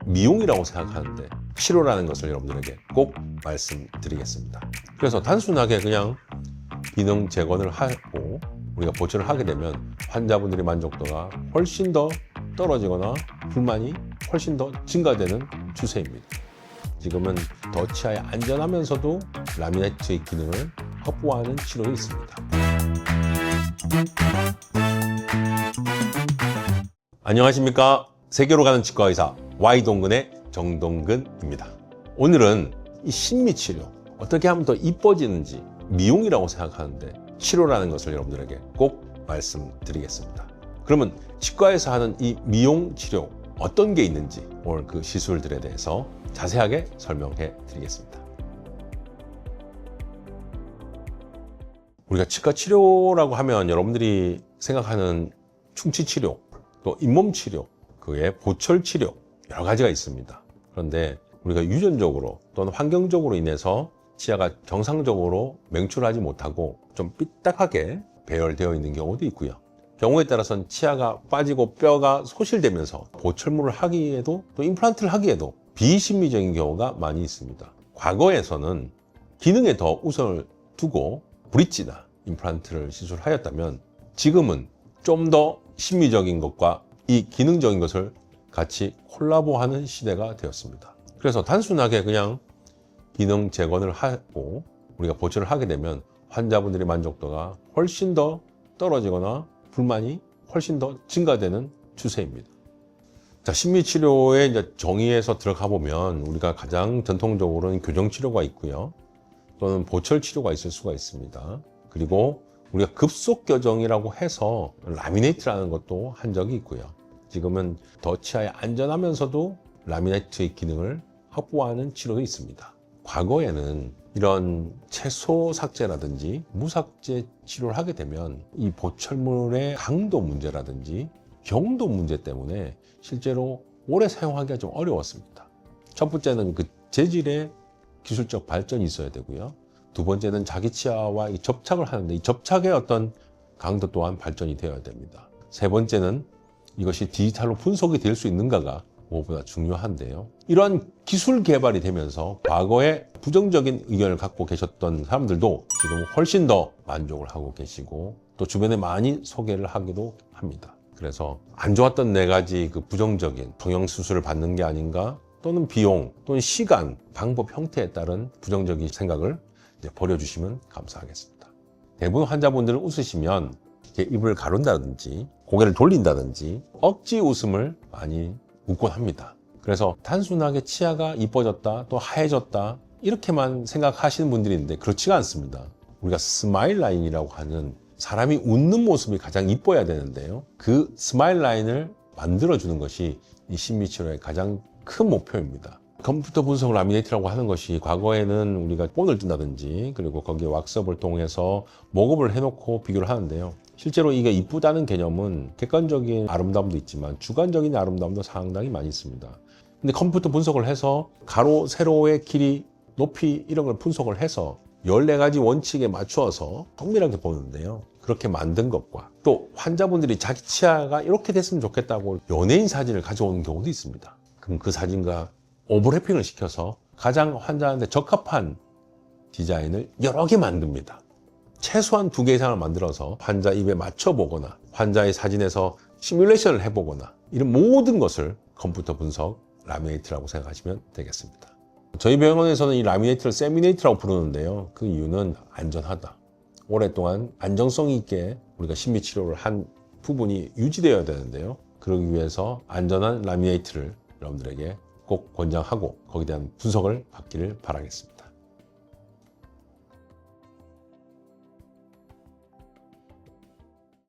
미용이라고 생각하는데 치료라는 것을 여러분들에게 꼭 말씀드리겠습니다. 그래서 단순하게 그냥 기능 재건을 하고 우리가 보철을 하게 되면 환자분들의 만족도가 훨씬 더 떨어지거나 불만이 훨씬 더 증가되는 추세입니다. 지금은 더 치아에 안전하면서도 라미네이트의 기능을 확보하는 치료도 있습니다. 안녕하십니까? 세계로 가는 치과의사 Y동근의 정동근입니다. 오늘은 이 신미치료 어떻게 하면 더 이뻐지는지 미용이라고 생각하는데 치료라는 것을 여러분들에게 꼭 말씀드리겠습니다. 그러면 치과에서 하는 이 미용 치료 어떤 게 있는지 오늘 그 시술들에 대해서 자세하게 설명해 드리겠습니다. 우리가 치과 치료라고 하면 여러분들이 생각하는 충치 치료, 또 잇몸 치료, 그에 보철 치료 여러 가지가 있습니다. 그런데 우리가 유전적으로 또는 환경적으로 인해서 치아가 정상적으로 맹출하지 못하고 좀 삐딱하게 배열되어 있는 경우도 있고요. 경우에 따라서는 치아가 빠지고 뼈가 소실되면서 보철물을 하기에도 또 임플란트를 하기에도 비신미적인 경우가 많이 있습니다. 과거에서는 기능에 더 우선을 두고 브릿지나 임플란트를 시술하였다면 지금은 좀 더 신미적인 것과 이 기능적인 것을 같이 콜라보하는 시대가 되었습니다. 그래서 단순하게 그냥 기능 재건을 하고 우리가 보철을 하게 되면 환자분들의 만족도가 훨씬 더 떨어지거나 불만이 훨씬 더 증가되는 추세입니다. 자, 신미치료의 이제 정의에서 들어가 보면 우리가 가장 전통적으로는 교정치료가 있고요. 또는 보철치료가 있을 수가 있습니다. 그리고 우리가 급속교정이라고 해서 라미네이트라는 것도 한 적이 있고요. 지금은 더 치아에 안전하면서도 라미네이트의 기능을 확보하는 치료도 있습니다. 과거에는 이런 채소 삭제라든지 무삭제 치료를 하게 되면 이 보철물의 강도 문제라든지 경도 문제 때문에 실제로 오래 사용하기가 좀 어려웠습니다. 첫 번째는 그 재질의 기술적 발전이 있어야 되고요. 두 번째는 자기 치아와 이 접착을 하는데 이 접착의 어떤 강도 또한 발전이 되어야 됩니다. 세 번째는 이것이 디지털로 분석이 될 수 있는가가 무엇보다 중요한데요. 이러한 기술 개발이 되면서 과거에 부정적인 의견을 갖고 계셨던 사람들도 지금 훨씬 더 만족을 하고 계시고 또 주변에 많이 소개를 하기도 합니다. 그래서 안 좋았던 네 가지 그 부정적인 성형수술을 받는 게 아닌가 또는 비용 또는 시간, 방법, 형태에 따른 부정적인 생각을 이제 버려주시면 감사하겠습니다. 대부분 환자분들은 웃으시면 이렇게 입을 가른다든지 고개를 돌린다든지 억지 웃음을 많이 웃곤 합니다. 그래서 단순하게 치아가 이뻐졌다 또 하얘졌다 이렇게만 생각하시는 분들이 있는데 그렇지가 않습니다. 우리가 스마일 라인이라고 하는 사람이 웃는 모습이 가장 이뻐야 되는데요. 그 스마일 라인을 만들어주는 것이 이 신미치료의 가장 큰 목표입니다. 컴퓨터 분석 라미네이트라고 하는 것이 과거에는 우리가 본을 뜬다든지 그리고 거기에 왁스업을 통해서 목업을 해놓고 비교를 하는데요. 실제로 이게 이쁘다는 개념은 객관적인 아름다움도 있지만 주관적인 아름다움도 상당히 많이 있습니다. 근데 컴퓨터 분석을 해서 가로, 세로의 길이, 높이 이런 걸 분석을 해서 14가지 원칙에 맞추어서 정밀하게 보는데요. 그렇게 만든 것과 또 환자분들이 자기 치아가 이렇게 됐으면 좋겠다고 연예인 사진을 가져오는 경우도 있습니다. 그럼 그 사진과 오버래핑을 시켜서 가장 환자한테 적합한 디자인을 여러 개 만듭니다. 최소한 2개 이상을 만들어서 환자 입에 맞춰보거나 환자의 사진에서 시뮬레이션을 해보거나 이런 모든 것을 컴퓨터 분석 라미네이트라고 생각하시면 되겠습니다. 저희 병원에서는 이 라미네이트를 세미네이트라고 부르는데요. 그 이유는 안전하다. 오랫동안 안정성 있게 우리가 신미치료를 한 부분이 유지되어야 되는데요. 그러기 위해서 안전한 라미네이트를 여러분들에게 꼭 권장하고 거기에 대한 분석을 받기를 바라겠습니다.